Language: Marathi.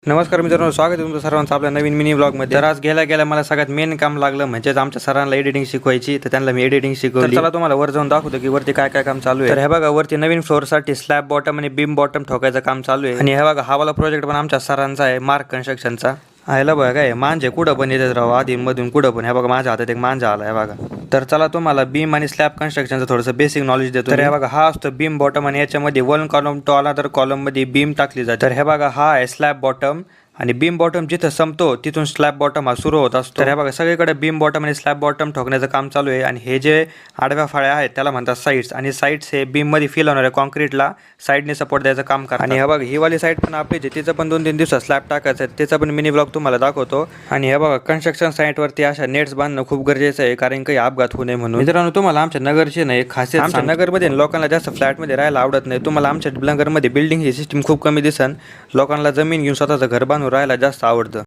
नमस्कार मित्रांनो, स्वागत आहे तुमचं सर्वांचं आपल्या नवीन मिनी ब्लॉगमध्ये। तर आज गेल्या मला सगळ्यात मेन काम लागलं म्हणजेच आमच्या सरांना एडिटिंग शिकवायची, तर त्यांना मी एडिटिंग शिकवली। चला तुम्हाला वर जाऊन दाखवतो की वरती काय काय काम चालू आहे। तर हे बघा, वरती नवीन फ्लोअरसाठी स्लॅब बॉटम आणि बीम बॉटम ठोकायचं काम चालू आहे। आणि हे बघा, हा वाला प्रोजेक्ट पण आमच्या सरांचा आहे, मार्क कन्स्ट्रक्शनचा। ह्याला बघा काय मांजे कुठं पण येतात राव, आधीमधून कुठं पण। हे बघा माझ्या हातात एक मांजा आला आहे बघा। तर चला तुम्हाला बीम आणि स्लॅब कन्स्ट्रक्शनचं थोडंसं बेसिक नॉलेज देतो। तर हे बघा, हा असतो बीम बॉटम आणि याच्यामध्ये one column to another column मध्ये बीम टाकली जाते। तर हे बघा, हा आहे स्लॅब बॉटम आणि बीम बॉटम जिथं संपतो तिथून स्लॅब बॉटम हा सुरू होत असतो। तर हे बघा, सगळीकडे बीम बॉटम आणि स्लॅब बॉटम ठोकण्याचं काम चालू आहे। आणि हे जे आडव्या फाळ्या आहेत त्याला म्हणतात साईड्स, आणि साईड्स हे बीम मध्ये फिल होणाऱ्या कॉन्क्रीटला साईडने सपोर्ट द्यायचं काम करतात। आणि हे बघा, ही वाली साईड पण आपली जे तिचं पण 2-3 दिवसात स्लॅब टाकायचं आहे, त्याचा पण मिनी ब्लॉग तुम्हाला दाखवतो। आणि हे बघा, कन्स्ट्रक्शन साईटवरती अशा नेट्स बांधणं खूप गरजेचं आहे, कारण काही अपघात होऊ नये म्हणून। मित्रांनो, तुम्हाला आमच्या नगरची नाही खासियत, आमच्या नगरमध्ये लोकांना जास्त फ्लॅटमध्ये राहायला आवडत नाही। तुम्हाला आमच्या नगरमध्ये बिल्डिंग ही सिस्टीम खूप कमी दिसन, लोकांना जमीन घेऊन स्वतःचं घर बांधून राहायला जास्त आवडतं।